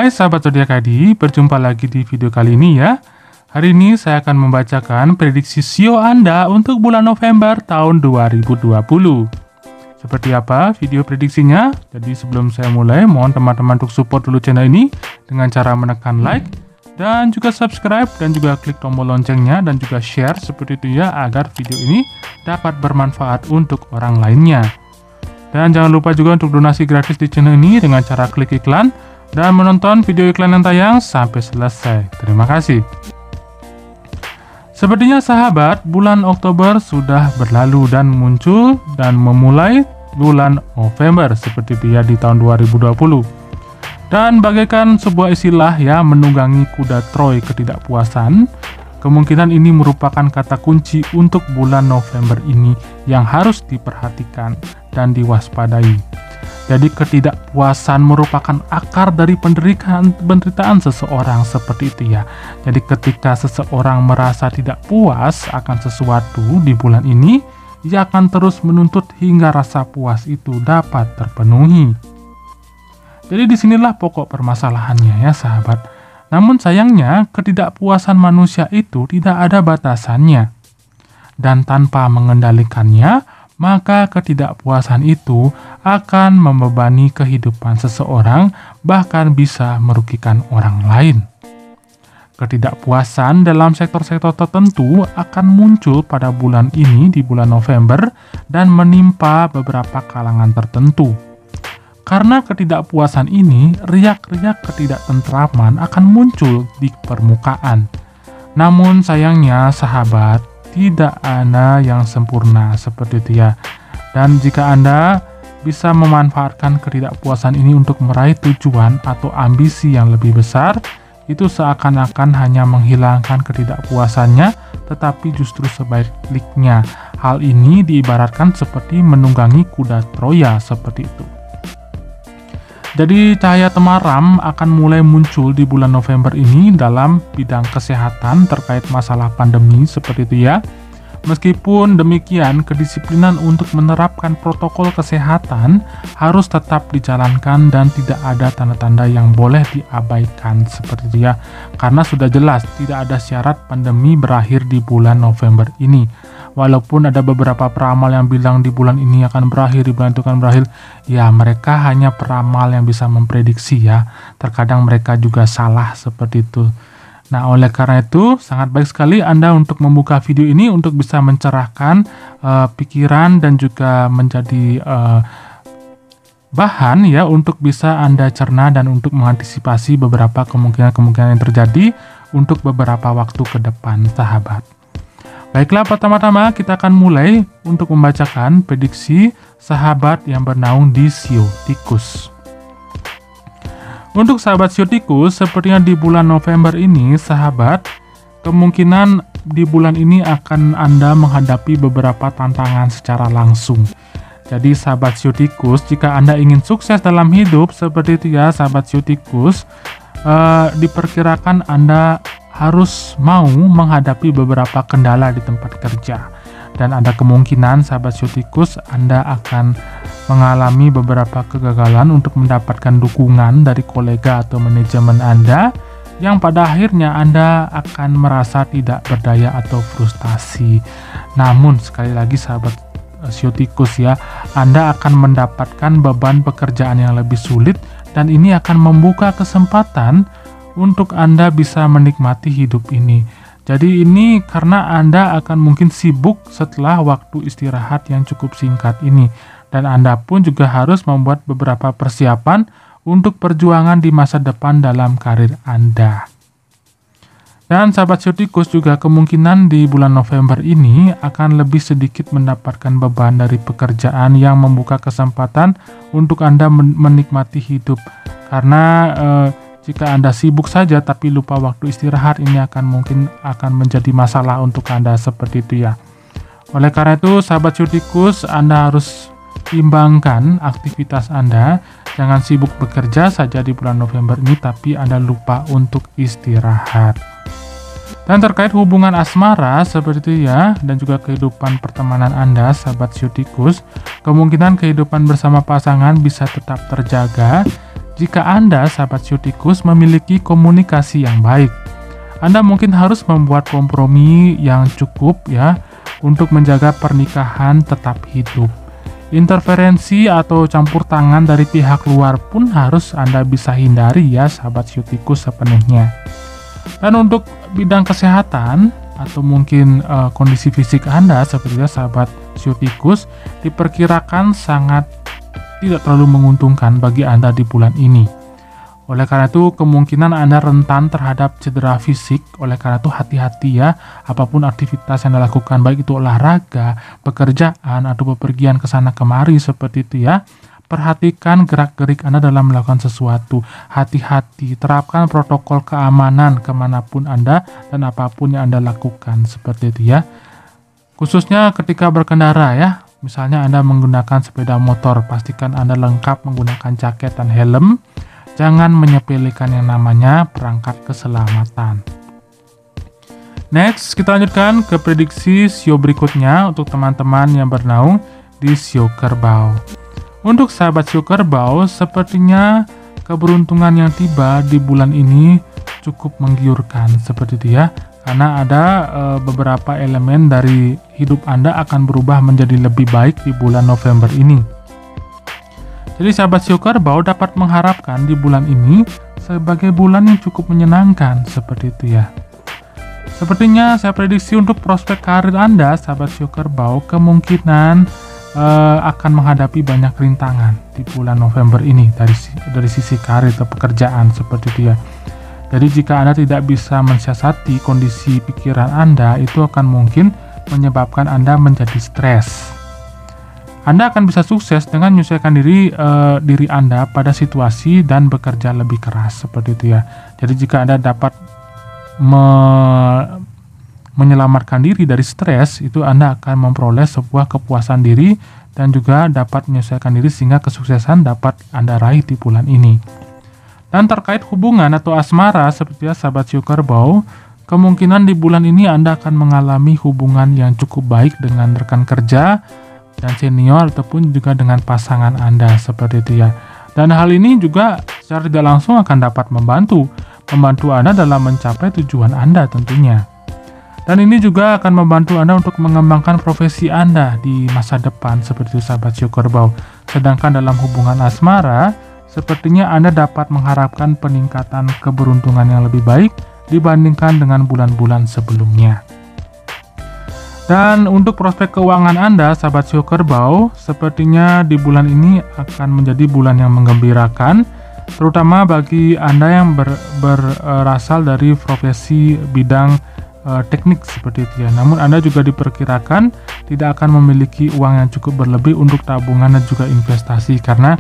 Hai sahabat zodiak ID, berjumpa lagi di video kali ini ya. Hari ini saya akan membacakan prediksi sio Anda untuk bulan November tahun 2020. Seperti apa video prediksinya? Jadi sebelum saya mulai, mohon teman-teman untuk support dulu channel ini dengan cara menekan like dan juga subscribe dan juga klik tombol loncengnya dan juga share seperti itu ya, agar video ini dapat bermanfaat untuk orang lainnya. Dan jangan lupa juga untuk donasi gratis di channel ini dengan cara klik iklan dan menonton video iklan yang tayang sampai selesai. Terima kasih. Sepertinya sahabat, bulan Oktober sudah berlalu dan muncul dan memulai bulan November seperti itu ya di tahun 2020. Dan bagaikan sebuah istilah ya, menunggangi kuda Troy ketidakpuasan, kemungkinan ini merupakan kata kunci untuk bulan November ini yang harus diperhatikan dan diwaspadai. Jadi ketidakpuasan merupakan akar dari penderitaan seseorang seperti itu ya. Jadi ketika seseorang merasa tidak puas akan sesuatu di bulan ini, ia akan terus menuntut hingga rasa puas itu dapat terpenuhi. Jadi disinilah pokok permasalahannya ya sahabat. Namun sayangnya ketidakpuasan manusia itu tidak ada batasannya. Dan tanpa mengendalikannya, maka ketidakpuasan itu akan membebani kehidupan seseorang, bahkan bisa merugikan orang lain. Ketidakpuasan dalam sektor-sektor tertentu akan muncul pada bulan ini di bulan November dan menimpa beberapa kalangan tertentu. Karena ketidakpuasan ini, riak-riak ketidaktentraman akan muncul di permukaan. Namun sayangnya sahabat, tidak ada yang sempurna seperti itu ya. Dan jika Anda bisa memanfaatkan ketidakpuasan ini untuk meraih tujuan atau ambisi yang lebih besar, itu seakan-akan hanya menghilangkan ketidakpuasannya, tetapi justru sebaliknya. Hal ini diibaratkan seperti menunggangi kuda Troya seperti itu. Jadi cahaya temaram akan mulai muncul di bulan November ini dalam bidang kesehatan terkait masalah pandemi seperti itu ya. Meskipun demikian, kedisiplinan untuk menerapkan protokol kesehatan harus tetap dijalankan dan tidak ada tanda-tanda yang boleh diabaikan seperti itu ya. Karena sudah jelas tidak ada syarat pandemi berakhir di bulan November ini. Walaupun ada beberapa peramal yang bilang di bulan ini akan berakhir, di bulan itu akan berakhir, ya mereka hanya peramal yang bisa memprediksi ya. Terkadang mereka juga salah seperti itu. Nah, oleh karena itu sangat baik sekali Anda untuk membuka video ini untuk bisa mencerahkan pikiran dan juga menjadi bahan ya untuk bisa Anda cerna dan untuk mengantisipasi beberapa kemungkinan-kemungkinan yang terjadi untuk beberapa waktu ke depan sahabat. Baiklah, pertama-tama kita akan mulai untuk membacakan prediksi sahabat yang bernaung di sio tikus. Untuk sahabat sio tikus, sepertinya di bulan November ini, sahabat, kemungkinan di bulan ini akan Anda menghadapi beberapa tantangan secara langsung. Jadi sahabat sio tikus, jika Anda ingin sukses dalam hidup, seperti itu ya sahabat sio tikus, diperkirakan Anda harus mau menghadapi beberapa kendala di tempat kerja. Dan ada kemungkinan sahabat sio tikus Anda akan mengalami beberapa kegagalan untuk mendapatkan dukungan dari kolega atau manajemen Anda, yang pada akhirnya Anda akan merasa tidak berdaya atau frustasi. Namun sekali lagi sahabat sio tikus ya, Anda akan mendapatkan beban pekerjaan yang lebih sulit dan ini akan membuka kesempatan untuk Anda bisa menikmati hidup ini. Jadi ini karena Anda akan mungkin sibuk setelah waktu istirahat yang cukup singkat ini. Dan Anda pun juga harus membuat beberapa persiapan untuk perjuangan di masa depan dalam karir Anda. Dan sahabat sio tikus juga kemungkinan di bulan November ini akan lebih sedikit mendapatkan beban dari pekerjaan yang membuka kesempatan untuk Anda menikmati hidup. Karena jika Anda sibuk saja tapi lupa waktu istirahat, ini mungkin akan menjadi masalah untuk Anda seperti itu ya. Oleh karena itu sahabat sio tikus, Anda harus imbangkan aktivitas Anda. Jangan sibuk bekerja saja di bulan November ini tapi Anda lupa untuk istirahat. Dan terkait hubungan asmara seperti itu ya, dan juga kehidupan pertemanan Anda sahabat sio tikus, kemungkinan kehidupan bersama pasangan bisa tetap terjaga jika Anda, sahabat Shio Tikus, memiliki komunikasi yang baik. Anda mungkin harus membuat kompromi yang cukup ya untuk menjaga pernikahan tetap hidup. Interferensi atau campur tangan dari pihak luar pun harus Anda bisa hindari ya, sahabat Shio Tikus, sepenuhnya. Dan untuk bidang kesehatan atau mungkin kondisi fisik Anda seperti sahabat Shio Tikus, diperkirakan sangat tidak terlalu menguntungkan bagi Anda di bulan ini. Oleh karena itu, kemungkinan Anda rentan terhadap cedera fisik. Oleh karena itu, hati-hati ya, apapun aktivitas yang dilakukan, baik itu olahraga, pekerjaan, atau bepergian ke sana kemari seperti itu ya. Perhatikan gerak-gerik Anda dalam melakukan sesuatu. Hati-hati, terapkan protokol keamanan kemanapun Anda dan apapun yang Anda lakukan seperti itu ya. Khususnya ketika berkendara ya. Misalnya Anda menggunakan sepeda motor, pastikan Anda lengkap menggunakan jaket dan helm. Jangan menyepelekan yang namanya perangkat keselamatan. Next, kita lanjutkan ke prediksi Shio berikutnya untuk teman-teman yang bernaung di Shio Kerbau. Untuk sahabat Shio Kerbau, sepertinya keberuntungan yang tiba di bulan ini cukup menggiurkan seperti itu ya. Karena ada beberapa elemen dari hidup Anda akan berubah menjadi lebih baik di bulan November ini. Jadi sahabat Shio Kerbau dapat mengharapkan di bulan ini sebagai bulan yang cukup menyenangkan seperti itu ya. Sepertinya saya prediksi untuk prospek karir Anda, sahabat Shio Kerbau, kemungkinan akan menghadapi banyak rintangan di bulan November ini dari sisi karir atau pekerjaan seperti itu ya. Jadi jika Anda tidak bisa mensiasati kondisi pikiran Anda, itu akan mungkin menyebabkan Anda menjadi stres. Anda akan bisa sukses dengan menyesuaikan diri Anda pada situasi dan bekerja lebih keras seperti itu ya. Jadi jika Anda dapat menyelamatkan diri dari stres, itu Anda akan memperoleh sebuah kepuasan diri dan juga dapat menyesuaikan diri sehingga kesuksesan dapat Anda raih di bulan ini. Dan terkait hubungan atau asmara seperti sahabat Shio Kerbau, kemungkinan di bulan ini Anda akan mengalami hubungan yang cukup baik dengan rekan kerja dan senior ataupun juga dengan pasangan Anda seperti itu ya. Dan hal ini juga secara tidak langsung akan dapat membantu Anda dalam mencapai tujuan Anda tentunya. Dan ini juga akan membantu Anda untuk mengembangkan profesi Anda di masa depan seperti itu sahabat Shio Kerbau. Sedangkan dalam hubungan asmara, sepertinya Anda dapat mengharapkan peningkatan keberuntungan yang lebih baik dibandingkan dengan bulan-bulan sebelumnya. Dan untuk prospek keuangan Anda, sahabat Shio Kerbau, sepertinya di bulan ini akan menjadi bulan yang menggembirakan, terutama bagi Anda yang berasal dari profesi bidang teknik seperti itu ya. Namun Anda juga diperkirakan tidak akan memiliki uang yang cukup berlebih untuk tabungan dan juga investasi karena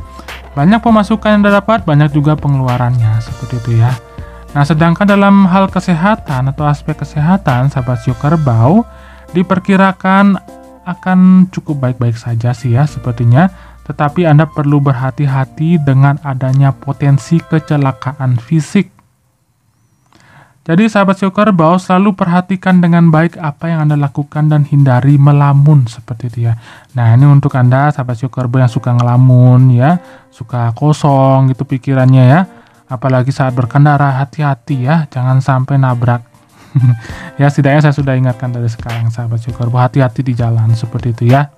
banyak pemasukan yang Anda dapat, banyak juga pengeluarannya seperti itu ya. Nah, sedangkan dalam hal kesehatan atau aspek kesehatan, sahabat Shio Kerbau diperkirakan akan cukup baik-baik saja sih ya sepertinya, tetapi Anda perlu berhati-hati dengan adanya potensi kecelakaan fisik. Jadi sahabat Shio Kerbau, selalu perhatikan dengan baik apa yang Anda lakukan dan hindari melamun seperti itu ya. Nah, ini untuk Anda sahabat Shio Kerbau yang suka ngelamun ya, suka kosong gitu pikirannya ya. Apalagi saat berkendara, hati-hati ya, jangan sampai nabrak. Ya, setidaknya saya sudah ingatkan dari sekarang sahabat Shio Kerbau, hati-hati di jalan seperti itu ya.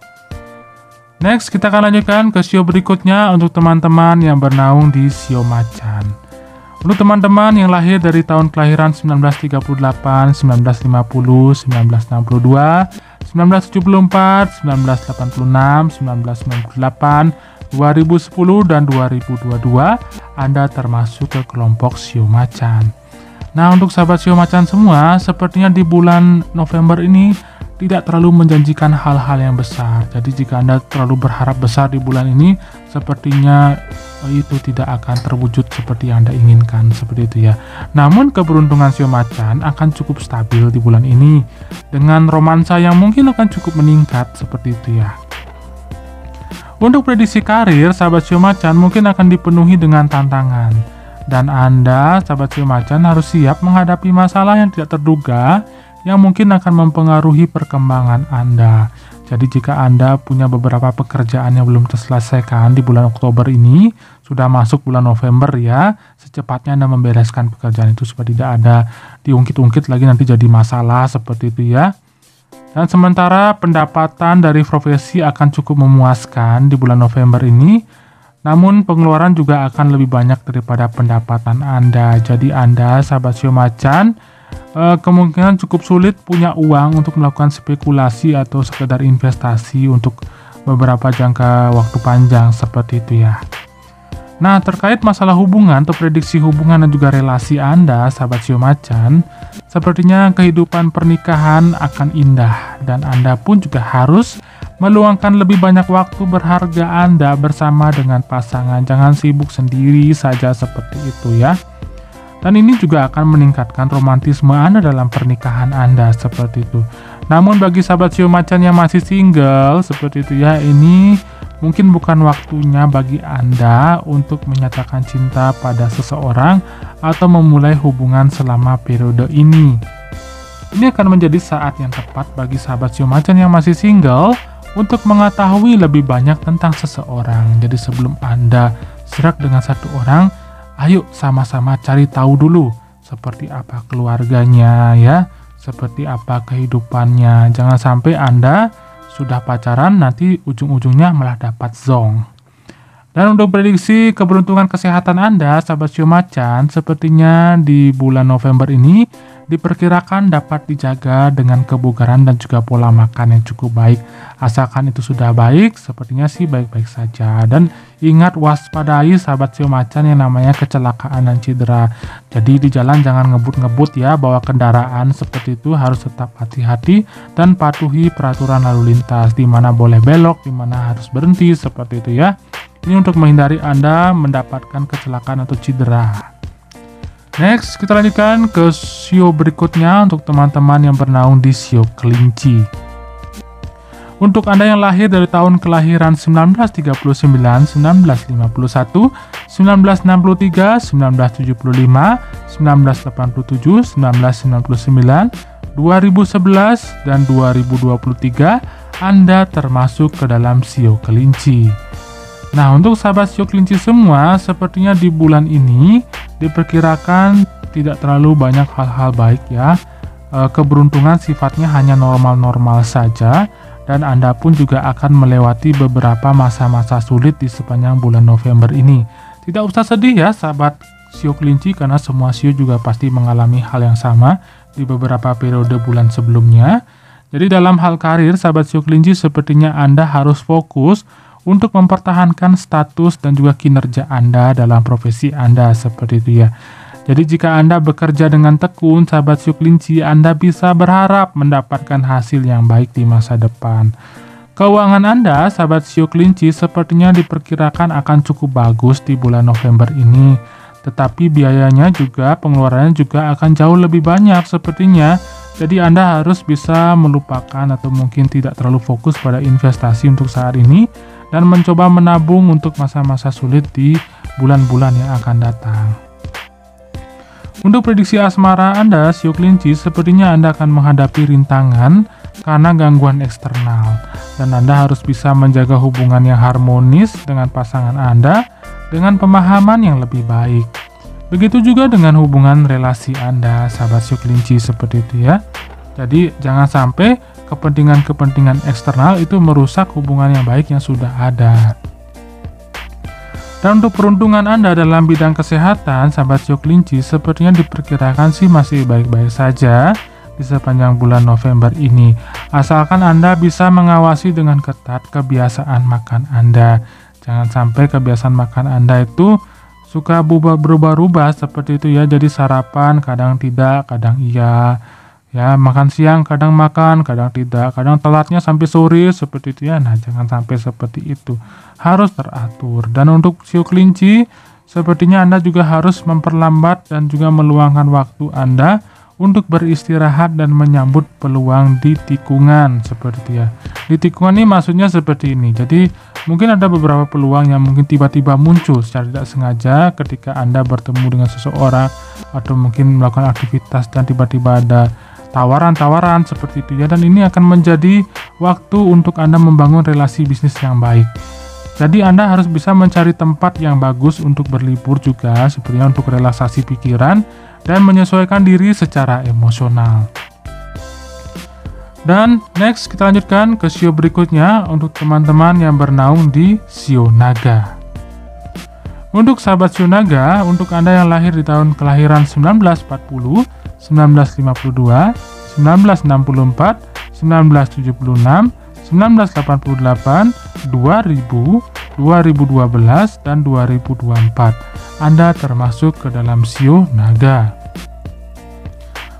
Next, kita akan lanjutkan ke Shio berikutnya untuk teman-teman yang bernaung di Shio Macan. Untuk teman-teman yang lahir dari tahun kelahiran 1938, 1950, 1962, 1974, 1986, 1998, 2010, dan 2022, Anda termasuk ke kelompok Shio Macan. Nah, untuk sahabat Shio Macan semua, sepertinya di bulan November ini tidak terlalu menjanjikan hal-hal yang besar. Jadi jika Anda terlalu berharap besar di bulan ini, sepertinya itu tidak akan terwujud seperti yang Anda inginkan, seperti itu ya. Namun keberuntungan Shio Macan akan cukup stabil di bulan ini, dengan romansa yang mungkin akan cukup meningkat, seperti itu ya. Untuk prediksi karir, sahabat Shio Macan mungkin akan dipenuhi dengan tantangan. Dan Anda, sahabat Shio Macan, harus siap menghadapi masalah yang tidak terduga, yang mungkin akan mempengaruhi perkembangan Anda. Jadi jika Anda punya beberapa pekerjaan yang belum terselesaikan di bulan Oktober ini, sudah masuk bulan November ya, secepatnya Anda membereskan pekerjaan itu supaya tidak ada diungkit-ungkit lagi nanti jadi masalah seperti itu ya. Dan sementara pendapatan dari profesi akan cukup memuaskan di bulan November ini, namun pengeluaran juga akan lebih banyak daripada pendapatan Anda. Jadi Anda, sahabat Sio Macan, kemungkinan cukup sulit punya uang untuk melakukan spekulasi atau sekedar investasi untuk beberapa jangka waktu panjang seperti itu ya. Nah, terkait masalah hubungan atau prediksi hubungan dan juga relasi Anda, sahabat Sio Macan, sepertinya kehidupan pernikahan akan indah dan Anda pun juga harus meluangkan lebih banyak waktu berharga Anda bersama dengan pasangan. Jangan sibuk sendiri saja seperti itu ya. Dan ini juga akan meningkatkan romantisme Anda dalam pernikahan Anda seperti itu. Namun bagi sahabat Sio Macan yang masih single seperti itu ya, ini mungkin bukan waktunya bagi Anda untuk menyatakan cinta pada seseorang atau memulai hubungan selama periode ini. Ini akan menjadi saat yang tepat bagi sahabat Sio Macan yang masih single untuk mengetahui lebih banyak tentang seseorang. Jadi sebelum Anda serak dengan satu orang, ayo sama-sama cari tahu dulu seperti apa keluarganya ya, seperti apa kehidupannya. Jangan sampai Anda sudah pacaran nanti ujung-ujungnya malah dapat zong. Dan untuk prediksi keberuntungan kesehatan Anda, sahabat Sio Macan, sepertinya di bulan November ini diperkirakan dapat dijaga dengan kebugaran dan juga pola makan yang cukup baik. Asalkan itu sudah baik, sepertinya sih baik-baik saja. Dan ingat waspadai sahabat Sio Macan yang namanya kecelakaan dan cedera. Jadi di jalan jangan ngebut-ngebut ya, bawa kendaraan seperti itu harus tetap hati-hati dan patuhi peraturan lalu lintas, di mana boleh belok, di mana harus berhenti seperti itu ya. Ini untuk menghindari Anda mendapatkan kecelakaan atau cedera. Next, kita lanjutkan ke sio berikutnya untuk teman-teman yang bernaung di sio kelinci. Untuk Anda yang lahir dari tahun kelahiran 1939, 1951, 1963, 1975, 1987, 1999, 2011, dan 2023, Anda termasuk ke dalam sio kelinci. Nah, untuk sahabat sio kelinci semua, sepertinya di bulan ini diperkirakan tidak terlalu banyak hal-hal baik ya. Keberuntungan sifatnya hanya normal-normal saja, dan Anda pun juga akan melewati beberapa masa-masa sulit di sepanjang bulan November ini. Tidak usah sedih ya sahabat sio kelinci, karena semua sio juga pasti mengalami hal yang sama di beberapa periode bulan sebelumnya. Jadi dalam hal karir, sahabat sio kelinci sepertinya Anda harus fokus untuk mempertahankan status dan juga kinerja Anda dalam profesi Anda seperti itu ya. Jadi jika Anda bekerja dengan tekun, sahabat sio kelinci, Anda bisa berharap mendapatkan hasil yang baik di masa depan. Keuangan Anda, sahabat sio kelinci, sepertinya diperkirakan akan cukup bagus di bulan November ini. Tetapi biayanya juga, pengeluarannya juga akan jauh lebih banyak sepertinya. Jadi Anda harus bisa melupakan atau mungkin tidak terlalu fokus pada investasi untuk saat ini, dan mencoba menabung untuk masa-masa sulit di bulan-bulan yang akan datang. Untuk prediksi asmara Anda, sio kelinci, sepertinya Anda akan menghadapi rintangan karena gangguan eksternal. Dan Anda harus bisa menjaga hubungan yang harmonis dengan pasangan Anda dengan pemahaman yang lebih baik. Begitu juga dengan hubungan relasi Anda, sahabat sio kelinci seperti itu ya. Jadi jangan sampai kepentingan-kepentingan eksternal itu merusak hubungan yang baik yang sudah ada. Dan untuk peruntungan Anda dalam bidang kesehatan, sahabat sio kelinci, sepertinya diperkirakan sih masih baik-baik saja di sepanjang bulan November ini. Asalkan Anda bisa mengawasi dengan ketat kebiasaan makan Anda. Jangan sampai kebiasaan makan Anda itu suka berubah-ubah seperti itu ya. Jadi sarapan kadang tidak, kadang iya. Ya, makan siang kadang makan, kadang tidak, kadang telatnya sampai sore seperti itu ya. Nah, jangan sampai seperti itu. Harus teratur. Dan untuk sio kelinci, sepertinya Anda juga harus memperlambat dan juga meluangkan waktu Anda untuk beristirahat dan menyambut peluang di tikungan seperti itu ya. Di tikungan ini maksudnya seperti ini. Jadi, mungkin ada beberapa peluang yang mungkin tiba-tiba muncul secara tidak sengaja ketika Anda bertemu dengan seseorang atau mungkin melakukan aktivitas dan tiba-tiba ada tawaran-tawaran seperti itu ya, dan ini akan menjadi waktu untuk Anda membangun relasi bisnis yang baik. Jadi Anda harus bisa mencari tempat yang bagus untuk berlibur juga, sepertinya untuk relaksasi pikiran dan menyesuaikan diri secara emosional. Dan next kita lanjutkan ke shio berikutnya untuk teman-teman yang bernaung di shio naga. Untuk sahabat shio naga, untuk Anda yang lahir di tahun kelahiran 1940, 1952, 1964, 1976, 1988, 2000, 2012, dan 2024. Anda termasuk ke dalam shio naga.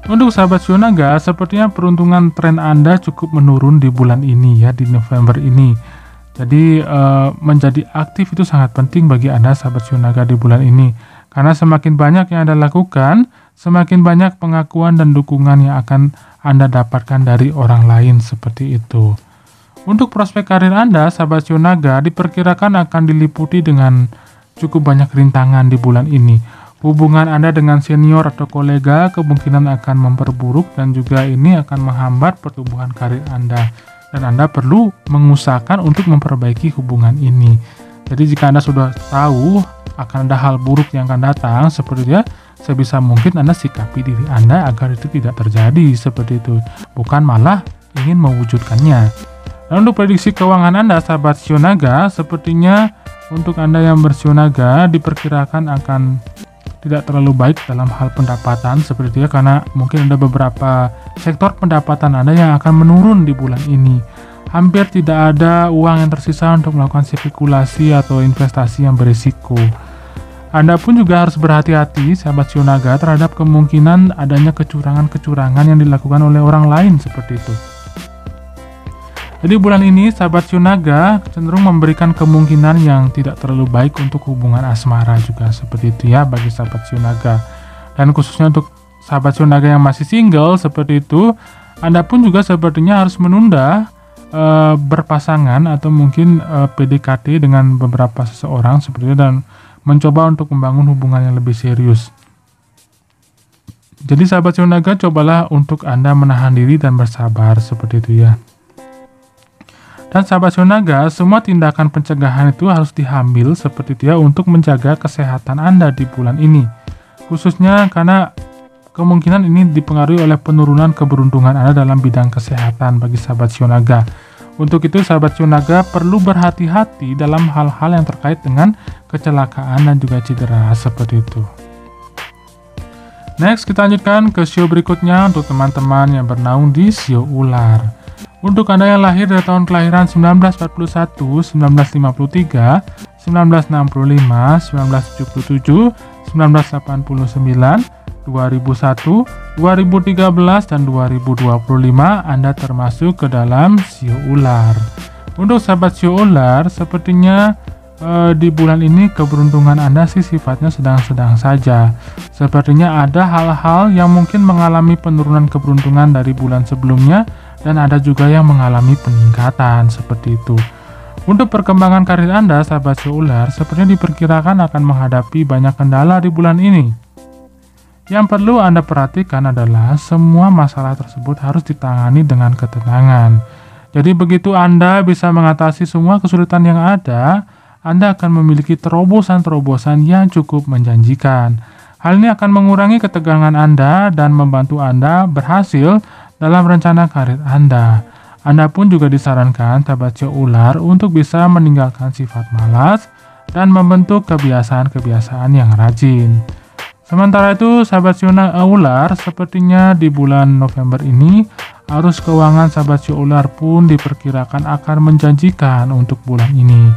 Untuk sahabat shio naga, sepertinya peruntungan tren Anda cukup menurun di bulan ini ya, di November ini. Jadi menjadi aktif itu sangat penting bagi Anda sahabat shio naga di bulan ini. Karena semakin banyak yang Anda lakukan, semakin banyak pengakuan dan dukungan yang akan Anda dapatkan dari orang lain seperti itu. Untuk prospek karir Anda, sahabat shio naga, diperkirakan akan diliputi dengan cukup banyak rintangan di bulan ini. Hubungan Anda dengan senior atau kolega kemungkinan akan memperburuk dan juga ini akan menghambat pertumbuhan karir Anda. Dan Anda perlu mengusahakan untuk memperbaiki hubungan ini. Jadi jika Anda sudah tahu akan ada hal buruk yang akan datang, seperti itu, sebisa mungkin Anda sikapi diri Anda agar itu tidak terjadi seperti itu. Bukan malah ingin mewujudkannya. Dan untuk prediksi keuangan Anda, sahabat shio naga, sepertinya untuk Anda yang bershio naga diperkirakan akan tidak terlalu baik dalam hal pendapatan seperti itu, karena mungkin ada beberapa sektor pendapatan Anda yang akan menurun di bulan ini. Hampir tidak ada uang yang tersisa untuk melakukan spekulasi atau investasi yang berisiko. Anda pun juga harus berhati-hati, sahabat shio naga, terhadap kemungkinan adanya kecurangan-kecurangan yang dilakukan oleh orang lain seperti itu. Jadi bulan ini sahabat shio naga cenderung memberikan kemungkinan yang tidak terlalu baik untuk hubungan asmara juga seperti itu ya bagi sahabat shio naga. Dan khususnya untuk sahabat shio naga yang masih single seperti itu, Anda pun juga sepertinya harus menunda berpasangan atau mungkin PDKT dengan beberapa seseorang seperti itu dan mencoba untuk membangun hubungan yang lebih serius. Jadi sahabat shio naga, cobalah untuk Anda menahan diri dan bersabar seperti itu ya. Dan sahabat shio naga, semua tindakan pencegahan itu harus diambil seperti itu ya untuk menjaga kesehatan Anda di bulan ini. Khususnya karena kemungkinan ini dipengaruhi oleh penurunan keberuntungan Anda dalam bidang kesehatan bagi sahabat shio naga. Untuk itu sahabat shio naga perlu berhati-hati dalam hal-hal yang terkait dengan kecelakaan dan juga cedera seperti itu. Next kita lanjutkan ke shio berikutnya untuk teman-teman yang bernaung di shio ular. Untuk Anda yang lahir dari tahun kelahiran 1941, 1953, 1965, 1977, 1989, 2001, 2013, dan 2025, Anda termasuk ke dalam shio ular. Untuk sahabat shio ular, sepertinya di bulan ini keberuntungan Anda sih sifatnya sedang-sedang saja. Sepertinya ada hal-hal yang mungkin mengalami penurunan keberuntungan dari bulan sebelumnya, dan ada juga yang mengalami peningkatan seperti itu. Untuk perkembangan karir Anda, sahabat shio ular, sepertinya diperkirakan akan menghadapi banyak kendala di bulan ini. Yang perlu Anda perhatikan adalah semua masalah tersebut harus ditangani dengan ketenangan. Jadi begitu Anda bisa mengatasi semua kesulitan yang ada, Anda akan memiliki terobosan-terobosan yang cukup menjanjikan. Hal ini akan mengurangi ketegangan Anda dan membantu Anda berhasil dalam rencana karir Anda. Anda pun juga disarankan sahabat shio ular untuk bisa meninggalkan sifat malas dan membentuk kebiasaan-kebiasaan yang rajin. Sementara itu sahabat shio ular, sepertinya di bulan November ini arus keuangan sahabat shio ular pun diperkirakan akan menjanjikan untuk bulan ini.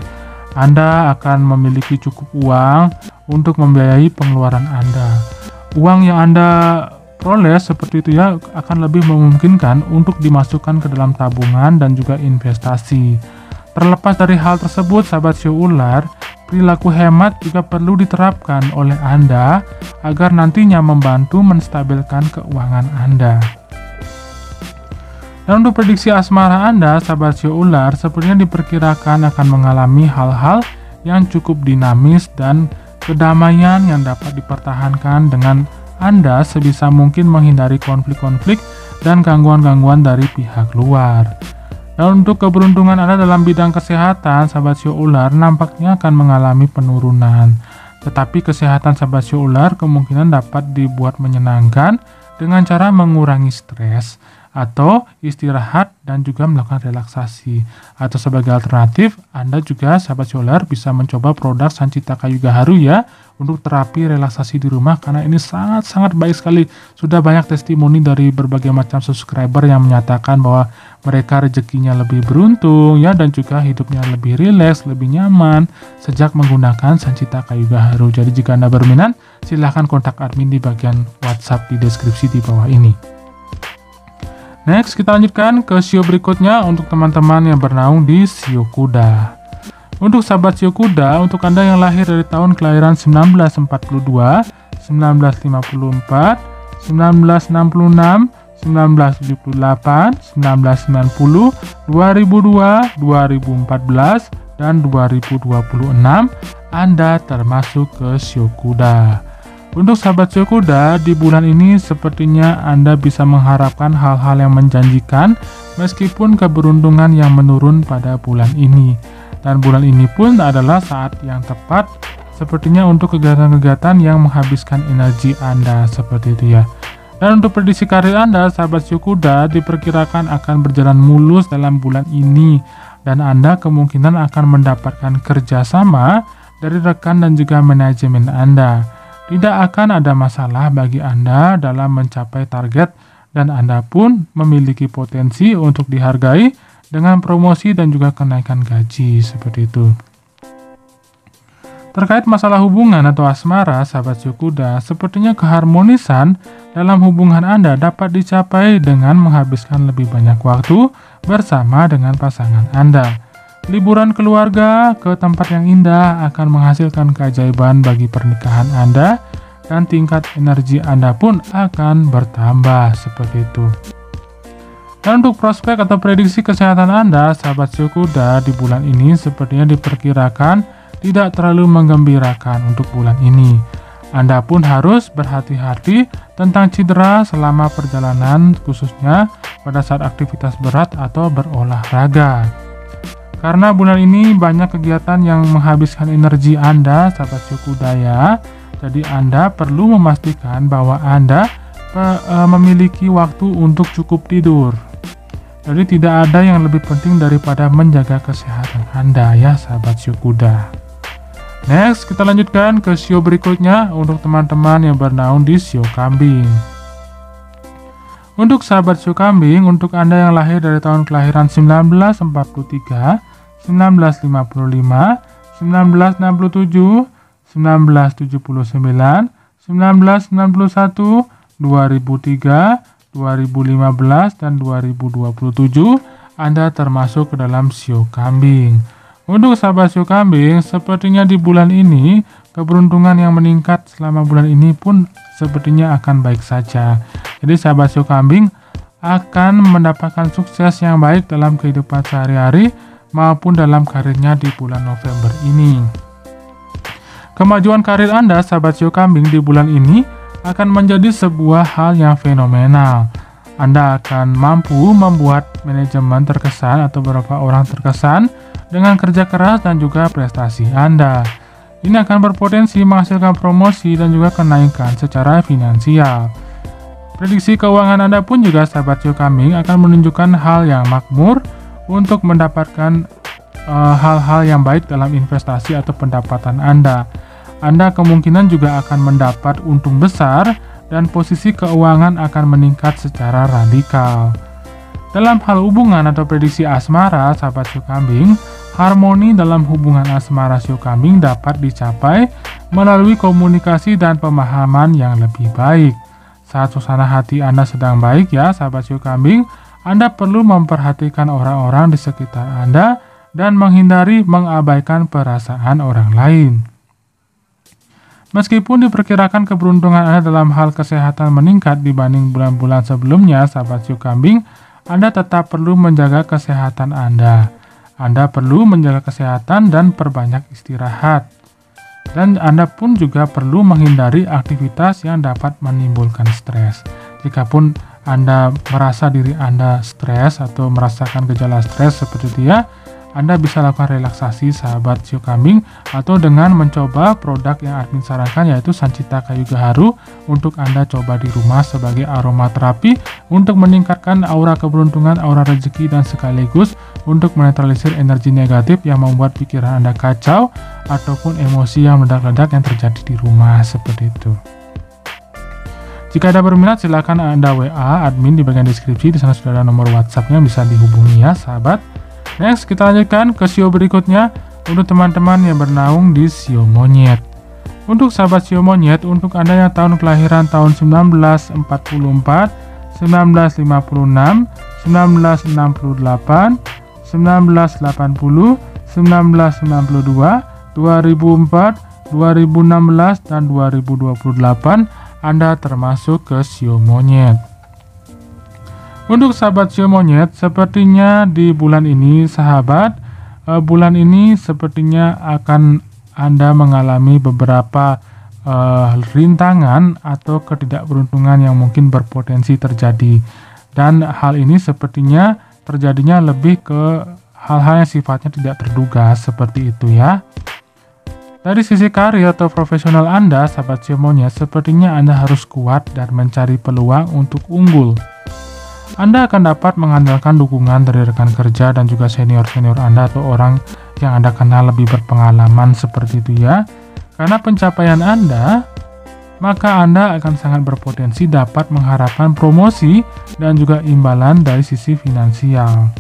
Anda akan memiliki cukup uang untuk membiayai pengeluaran Anda. Uang yang Anda peroleh seperti itu ya akan lebih memungkinkan untuk dimasukkan ke dalam tabungan dan juga investasi. Terlepas dari hal tersebut, sahabat shio ular, perilaku hemat juga perlu diterapkan oleh Anda agar nantinya membantu menstabilkan keuangan Anda. Dan untuk prediksi asmara Anda, sahabat shio ular, sepertinya diperkirakan akan mengalami hal-hal yang cukup dinamis dan kedamaian yang dapat dipertahankan dengan Anda sebisa mungkin menghindari konflik-konflik dan gangguan-gangguan dari pihak luar. Dan untuk keberuntungan Anda dalam bidang kesehatan, sahabat sio ular nampaknya akan mengalami penurunan. Tetapi kesehatan sahabat sio ular kemungkinan dapat dibuat menyenangkan dengan cara mengurangi stres atau istirahat dan juga melakukan relaksasi. Atau sebagai alternatif, Anda juga sahabat sio ular bisa mencoba produk Sancita Kayu Gaharu ya untuk terapi relaksasi di rumah, karena ini sangat-sangat baik sekali. Sudah banyak testimoni dari berbagai macam subscriber yang menyatakan bahwa mereka rezekinya lebih beruntung ya, dan juga hidupnya lebih rileks, lebih nyaman sejak menggunakan Sancita Kayu Gaharu. Jadi jika Anda berminat, silahkan kontak admin di bagian WhatsApp di deskripsi di bawah ini. Next, kita lanjutkan ke sio berikutnya untuk teman-teman yang bernaung di sio kuda. Untuk sahabat sio kuda, untuk Anda yang lahir dari tahun kelahiran 1942, 1954, 1966, 1978, 1990, 2002, 2014, dan 2026, Anda termasuk ke sio kuda. Untuk sahabat sio kuda, di bulan ini sepertinya Anda bisa mengharapkan hal-hal yang menjanjikan meskipun keberuntungan yang menurun pada bulan ini. Dan bulan ini pun adalah saat yang tepat sepertinya untuk kegiatan-kegiatan yang menghabiskan energi Anda, seperti itu ya. Dan untuk prediksi karir Anda, sahabat sio kuda, diperkirakan akan berjalan mulus dalam bulan ini. Dan Anda kemungkinan akan mendapatkan kerjasama dari rekan dan juga manajemen Anda. Tidak akan ada masalah bagi Anda dalam mencapai target, dan Anda pun memiliki potensi untuk dihargai dengan promosi dan juga kenaikan gaji, seperti itu. Terkait masalah hubungan atau asmara, sahabat sio kuda, sepertinya keharmonisan dalam hubungan Anda dapat dicapai dengan menghabiskan lebih banyak waktu bersama dengan pasangan Anda. Liburan keluarga ke tempat yang indah akan menghasilkan keajaiban bagi pernikahan Anda, dan tingkat energi Anda pun akan bertambah, seperti itu. Dan untuk prospek atau prediksi kesehatan Anda, sahabat sio kuda, di bulan ini sepertinya diperkirakan tidak terlalu menggembirakan untuk bulan ini. Anda pun harus berhati-hati tentang cedera selama perjalanan, khususnya pada saat aktivitas berat atau berolahraga. Karena bulan ini banyak kegiatan yang menghabiskan energi Anda, sahabat sio kuda ya. Jadi Anda perlu memastikan bahwa Anda memiliki waktu untuk cukup tidur. Jadi tidak ada yang lebih penting daripada menjaga kesehatan Anda ya, sahabat sio kuda. Next, kita lanjutkan ke sio berikutnya untuk teman-teman yang bernaung di sio kambing. Untuk sahabat sio kambing, untuk Anda yang lahir dari tahun kelahiran 1943, 1955, 1967, 1979, 1991, 2003, 2015, dan 2027, Anda termasuk ke dalam sio kambing. Untuk sahabat sio kambing, sepertinya di bulan ini, keberuntungan yang meningkat selama bulan ini pun sepertinya akan baik saja. Jadi sahabat sio kambing akan mendapatkan sukses yang baik dalam kehidupan sehari-hari maupun dalam karirnya di bulan November ini. Kemajuan karir Anda, sahabat sio kambing, di bulan ini akan menjadi sebuah hal yang fenomenal. Anda akan mampu membuat manajemen terkesan atau beberapa orang terkesan dengan kerja keras dan juga prestasi Anda. Ini akan berpotensi menghasilkan promosi dan juga kenaikan secara finansial. Prediksi keuangan Anda pun juga, sahabat sio kambing, akan menunjukkan hal yang makmur untuk mendapatkan hal-hal yang baik dalam investasi atau pendapatan Anda. Anda kemungkinan juga akan mendapat untung besar dan posisi keuangan akan meningkat secara radikal. Dalam hal hubungan atau prediksi asmara, sahabat sio kambing, harmoni dalam hubungan asmara sio kambing dapat dicapai melalui komunikasi dan pemahaman yang lebih baik. Saat suasana hati Anda sedang baik ya, sahabat sio kambing, Anda perlu memperhatikan orang-orang di sekitar Anda dan menghindari mengabaikan perasaan orang lain. Meskipun diperkirakan keberuntungan Anda dalam hal kesehatan meningkat dibanding bulan-bulan sebelumnya, sahabat sio kambing, Anda tetap perlu menjaga kesehatan Anda. Anda perlu menjaga kesehatan dan perbanyak istirahat. Dan Anda pun juga perlu menghindari aktivitas yang dapat menimbulkan stres. Jikapun Anda merasa diri Anda stres atau merasakan gejala stres seperti itu ya, Anda bisa lakukan relaksasi sahabat Shio Kambing, atau dengan mencoba produk yang admin sarankan yaitu Sancita Kayu Gaharu untuk Anda coba di rumah sebagai aromaterapi untuk meningkatkan aura keberuntungan, aura rezeki, dan sekaligus untuk menetralisir energi negatif yang membuat pikiran Anda kacau ataupun emosi yang meledak-ledak yang terjadi di rumah seperti itu. Jika Anda berminat, silakan Anda WA admin di bagian deskripsi. Di sana sudah ada nomor WhatsApp-nya, bisa dihubungi ya sahabat. Next, kita lanjutkan ke shio berikutnya untuk teman-teman yang bernaung di shio monyet. Untuk sahabat shio monyet, untuk Anda yang tahun kelahiran tahun 1944, 1956, 1968, 1980, 1992, 2004, 2016, dan 2028, Anda termasuk ke shio monyet. Untuk sahabat shio monyet, sepertinya di bulan ini sahabat, bulan ini sepertinya akan Anda mengalami beberapa rintangan atau ketidakberuntungan yang mungkin berpotensi terjadi. Dan hal ini sepertinya terjadinya lebih ke hal-hal yang sifatnya tidak terduga seperti itu ya. Dari sisi karir atau profesional Anda, sahabat shio monyet, sepertinya Anda harus kuat dan mencari peluang untuk unggul. Anda akan dapat mengandalkan dukungan dari rekan kerja dan juga senior-senior Anda atau orang yang Anda kenal lebih berpengalaman seperti itu ya. Karena pencapaian Anda, maka Anda akan sangat berpotensi dapat mengharapkan promosi dan juga imbalan dari sisi finansial.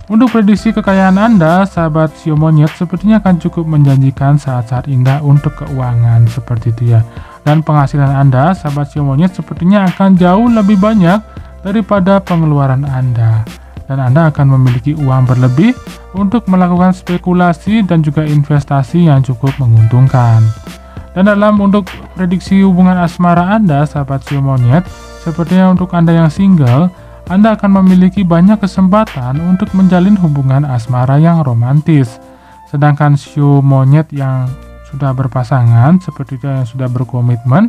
Untuk prediksi kekayaan Anda, sahabat shio monyet, sepertinya akan cukup menjanjikan saat-saat indah untuk keuangan seperti itu ya. Dan penghasilan Anda, sahabat shio monyet, sepertinya akan jauh lebih banyak daripada pengeluaran Anda, dan Anda akan memiliki uang berlebih untuk melakukan spekulasi dan juga investasi yang cukup menguntungkan. Dan dalam untuk prediksi hubungan asmara Anda, sahabat shio monyet, sepertinya untuk Anda yang single, Anda akan memiliki banyak kesempatan untuk menjalin hubungan asmara yang romantis. Sedangkan shio monyet yang sudah berpasangan, seperti itu yang sudah berkomitmen,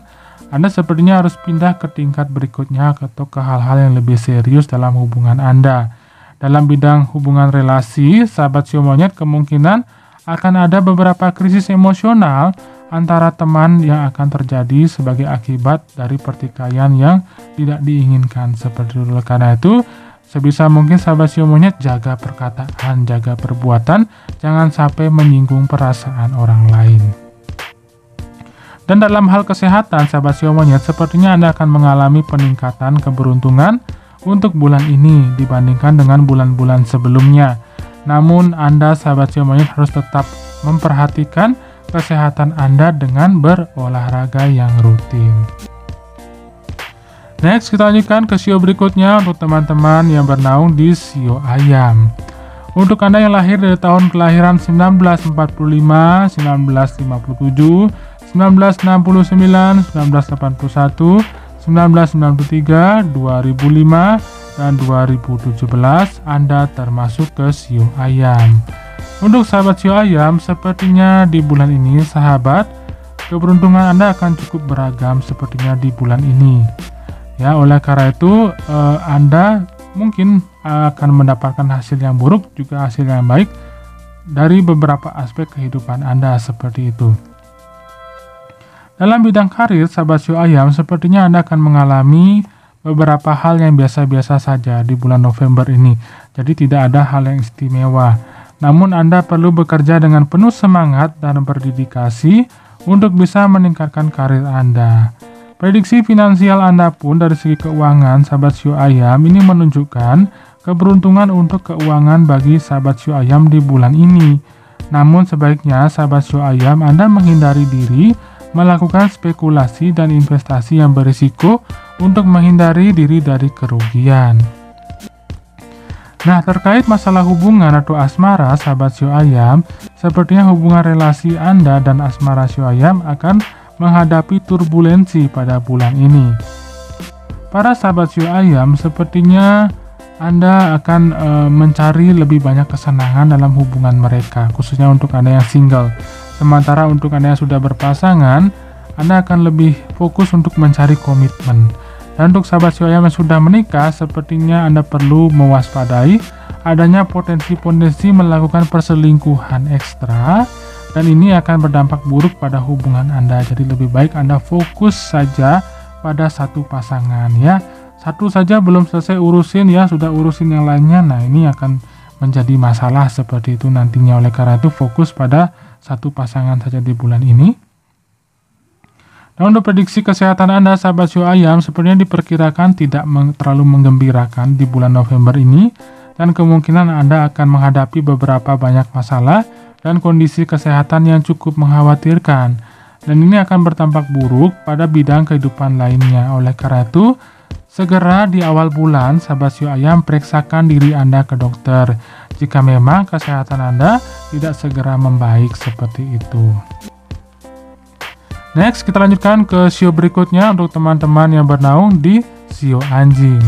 Anda sepertinya harus pindah ke tingkat berikutnya atau ke hal-hal yang lebih serius dalam hubungan Anda. Dalam bidang hubungan relasi, sahabat shio monyet, kemungkinan akan ada beberapa krisis emosional antara teman yang akan terjadi sebagai akibat dari pertikaian yang tidak diinginkan seperti itu. Karena itu, sebisa mungkin sahabat shio monyet jaga perkataan, jaga perbuatan, jangan sampai menyinggung perasaan orang lain. Dan dalam hal kesehatan, sahabat shio monyet, sepertinya Anda akan mengalami peningkatan keberuntungan untuk bulan ini dibandingkan dengan bulan-bulan sebelumnya. Namun Anda, sahabat shio monyet, harus tetap memperhatikan kesehatan Anda dengan berolahraga yang rutin. Next, kita lanjutkan ke shio berikutnya untuk teman-teman yang bernaung di shio ayam. Untuk Anda yang lahir dari tahun kelahiran 1945, 1957, 1969, 1981, 1993, 2005, dan 2017, Anda termasuk ke shio ayam. Untuk sahabat shio ayam, sepertinya di bulan ini, sahabat, keberuntungan Anda akan cukup beragam sepertinya di bulan ini. Ya, oleh karena itu, Anda mungkin akan mendapatkan hasil yang buruk, juga hasil yang baik dari beberapa aspek kehidupan Anda seperti itu. Dalam bidang karir, sahabat shio ayam, sepertinya Anda akan mengalami beberapa hal yang biasa-biasa saja di bulan November ini. Jadi tidak ada hal yang istimewa. Namun Anda perlu bekerja dengan penuh semangat dan berdedikasi untuk bisa meningkatkan karir Anda. Prediksi finansial Anda pun dari segi keuangan, sahabat shio ayam, ini menunjukkan keberuntungan untuk keuangan bagi sahabat shio ayam di bulan ini. Namun sebaiknya sahabat shio ayam Anda menghindari diri melakukan spekulasi dan investasi yang berisiko untuk menghindari diri dari kerugian. Nah, terkait masalah hubungan atau asmara, sahabat shio ayam, sepertinya hubungan relasi Anda dan asmara shio ayam akan menghadapi turbulensi pada bulan ini. Para sahabat shio ayam, sepertinya Anda akan mencari lebih banyak kesenangan dalam hubungan mereka, khususnya untuk Anda yang single. Sementara untuk Anda yang sudah berpasangan, Anda akan lebih fokus untuk mencari komitmen. Dan untuk sahabat Sio Ayam yang sudah menikah, sepertinya Anda perlu mewaspadai adanya potensi-potensi melakukan perselingkuhan ekstra, dan ini akan berdampak buruk pada hubungan Anda. Jadi lebih baik Anda fokus saja pada satu pasangan ya. Satu saja belum selesai urusin ya, sudah urusin yang lainnya. Nah, ini akan menjadi masalah seperti itu nantinya. Oleh karena itu fokus pada satu pasangan saja di bulan ini. Dan untuk prediksi kesehatan Anda, sahabat Sio Ayam, sepertinya diperkirakan tidak terlalu menggembirakan di bulan November ini, dan kemungkinan Anda akan menghadapi beberapa banyak masalah dan kondisi kesehatan yang cukup mengkhawatirkan. Dan ini akan berdampak buruk pada bidang kehidupan lainnya. Oleh karena itu, segera di awal bulan, sahabat Sio Ayam, periksakan diri Anda ke dokter jika memang kesehatan Anda tidak segera membaik seperti itu. Next, kita lanjutkan ke sio berikutnya untuk teman-teman yang bernaung di sio anjing.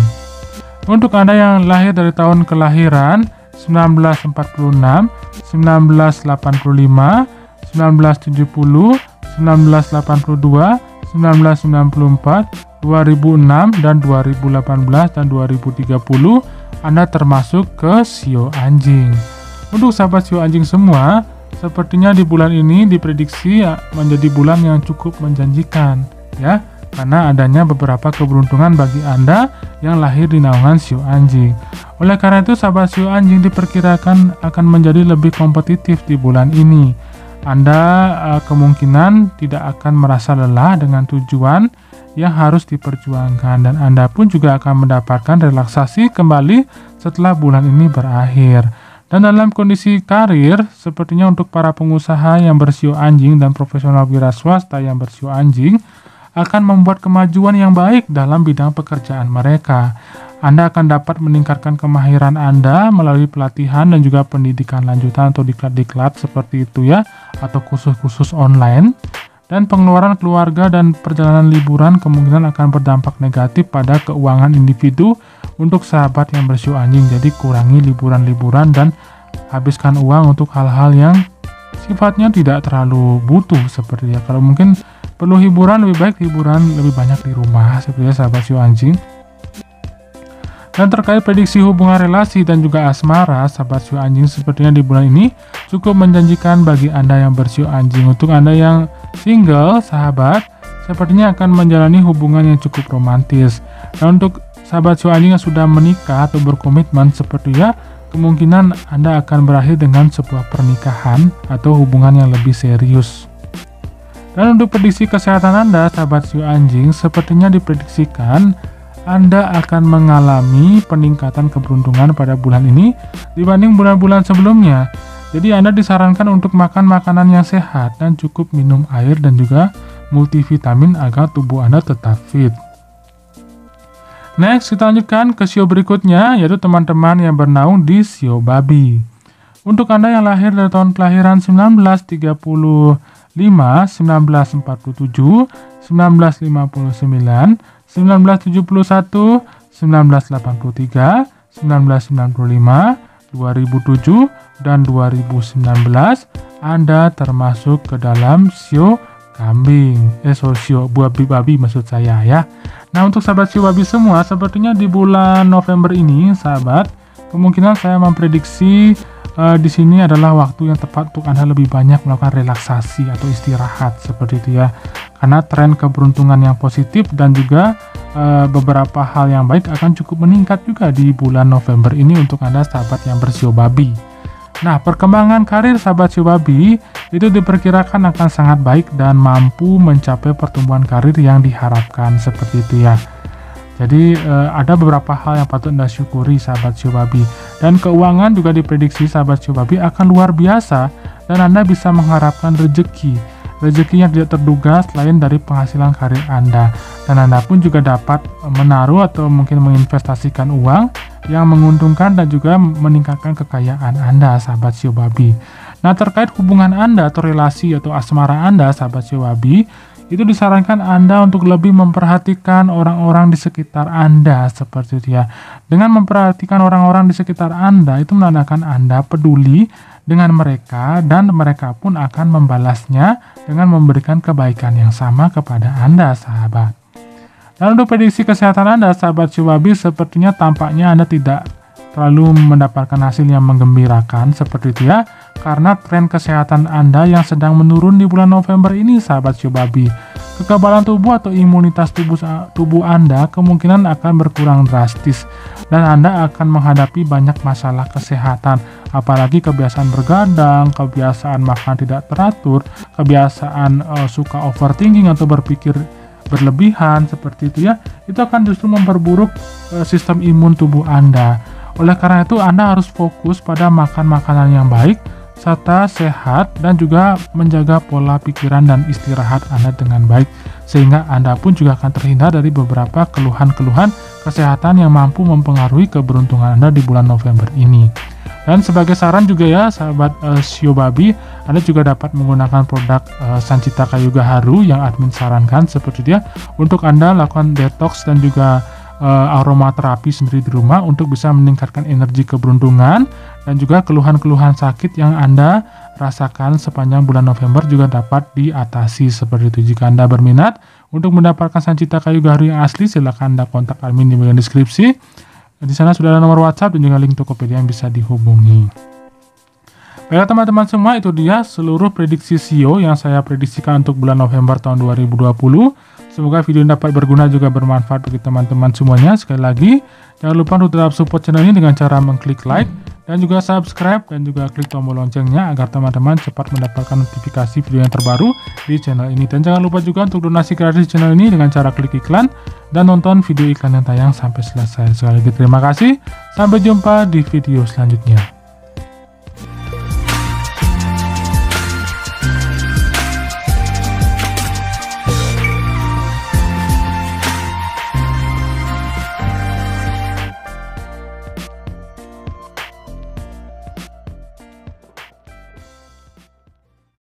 Untuk Anda yang lahir dari tahun kelahiran 1946, 1985, 1970, 1982, 1994, 2006, dan 2018 dan 2030, Anda termasuk ke sio anjing. Untuk sahabat sio anjing semua, sepertinya di bulan ini diprediksi menjadi bulan yang cukup menjanjikan ya, karena adanya beberapa keberuntungan bagi Anda yang lahir di naungan sio anjing. Oleh karena itu, sahabat sio anjing diperkirakan akan menjadi lebih kompetitif di bulan ini. Anda kemungkinan tidak akan merasa lelah dengan tujuan yang harus diperjuangkan, dan Anda pun juga akan mendapatkan relaksasi kembali setelah bulan ini berakhir. Dan dalam kondisi karir, sepertinya untuk para pengusaha yang bersio anjing dan profesional wira swasta yang bersio anjing akan membuat kemajuan yang baik dalam bidang pekerjaan mereka. Anda akan dapat meningkatkan kemahiran Anda melalui pelatihan dan juga pendidikan lanjutan atau diklat-diklat seperti itu ya, atau kursus-kursus online. Dan pengeluaran keluarga dan perjalanan liburan kemungkinan akan berdampak negatif pada keuangan individu untuk sahabat yang bersio anjing. Jadi kurangi liburan-liburan dan habiskan uang untuk hal-hal yang sifatnya tidak terlalu butuh seperti ya. Kalau mungkin perlu hiburan, lebih baik hiburan lebih banyak di rumah seperti ya, sahabat sio anjing. Dan terkait prediksi hubungan relasi dan juga asmara, sahabat sio anjing, sepertinya di bulan ini cukup menjanjikan bagi Anda yang bersio anjing. Untuk Anda yang single, sahabat, sepertinya akan menjalani hubungan yang cukup romantis. Dan untuk sahabat sio anjing yang sudah menikah atau berkomitmen seperti ya, kemungkinan Anda akan berakhir dengan sebuah pernikahan atau hubungan yang lebih serius. Dan untuk prediksi kesehatan Anda, sahabat sio anjing, sepertinya diprediksikan Anda akan mengalami peningkatan keberuntungan pada bulan ini dibanding bulan-bulan sebelumnya. Jadi Anda disarankan untuk makan makanan yang sehat dan cukup minum air dan juga multivitamin agar tubuh Anda tetap fit. Next, kita lanjutkan ke sio berikutnya, yaitu teman-teman yang bernaung di sio babi. Untuk Anda yang lahir dari tahun kelahiran 1935, 1947, 1959, 1971, 1983, 1995, 2007, dan 2019, Anda termasuk ke dalam sio kambing. Sio babi maksud saya ya. Nah, untuk sahabat sio babi semua, sepertinya di bulan November ini, sahabat, kemungkinan saya memprediksi di sini adalah waktu yang tepat untuk Anda lebih banyak melakukan relaksasi atau istirahat seperti itu ya. Karena tren keberuntungan yang positif dan juga beberapa hal yang baik akan cukup meningkat juga di bulan November ini untuk Anda sahabat yang bersio babi. Nah, perkembangan karir sahabat sio babi itu diperkirakan akan sangat baik dan mampu mencapai pertumbuhan karir yang diharapkan seperti itu ya. Jadi ada beberapa hal yang patut Anda syukuri sahabat sio babi. Dan keuangan juga diprediksi sahabat sio babi akan luar biasa dan Anda bisa mengharapkan rezeki yang tidak terduga selain dari penghasilan karir Anda. Dan Anda pun juga dapat menaruh atau mungkin menginvestasikan uang yang menguntungkan dan juga meningkatkan kekayaan Anda sahabat sio babi. Nah, terkait hubungan Anda atau relasi atau asmara Anda sahabat sio babi, itu disarankan Anda untuk lebih memperhatikan orang-orang di sekitar Anda seperti itu ya. Dengan memperhatikan orang-orang di sekitar Anda, itu menandakan Anda peduli dengan mereka dan mereka pun akan membalasnya dengan memberikan kebaikan yang sama kepada Anda, sahabat. Dan untuk prediksi kesehatan Anda, sahabat Shio Babi, sepertinya tampaknya Anda tidak terlalu mendapatkan hasil yang menggembirakan seperti itu ya, karena tren kesehatan Anda yang sedang menurun di bulan November ini, sahabat Shio Babi. Kekebalan tubuh atau imunitas tubuh Anda kemungkinan akan berkurang drastis, dan Anda akan menghadapi banyak masalah kesehatan, apalagi kebiasaan bergadang, kebiasaan makan tidak teratur, kebiasaan suka overthinking atau berpikir berlebihan seperti itu ya, itu akan justru memperburuk sistem imun tubuh Anda. Oleh karena itu, Anda harus fokus pada makan makanan yang baik serta sehat, dan juga menjaga pola pikiran dan istirahat Anda dengan baik, sehingga Anda pun juga akan terhindar dari beberapa keluhan-keluhan kesehatan yang mampu mempengaruhi keberuntungan Anda di bulan November ini. Dan sebagai saran juga ya, sahabat Shio Babi, Anda juga dapat menggunakan produk Sancita Kayu Gaharu yang admin sarankan seperti dia, untuk Anda lakukan detox dan juga aromaterapi sendiri di rumah untuk bisa meningkatkan energi keberuntungan, dan juga keluhan-keluhan sakit yang Anda rasakan sepanjang bulan November juga dapat diatasi seperti itu. Jika Anda berminat untuk mendapatkan Sancita Kayu Gaharu yang asli, silakan Anda kontak admin di bagian deskripsi. Di sana sudah ada nomor WhatsApp dan juga link Tokopedia yang bisa dihubungi. Baiklah teman-teman semua, itu dia seluruh prediksi Shio yang saya prediksikan untuk bulan November tahun 2020. Semoga video ini dapat berguna juga bermanfaat bagi teman-teman semuanya. Sekali lagi, jangan lupa untuk tetap support channel ini dengan cara mengklik like dan juga subscribe, dan juga klik tombol loncengnya agar teman-teman cepat mendapatkan notifikasi video yang terbaru di channel ini. Dan jangan lupa juga untuk donasi gratis channel ini dengan cara klik iklan dan nonton video iklan yang tayang sampai selesai. Sekali lagi terima kasih, sampai jumpa di video selanjutnya.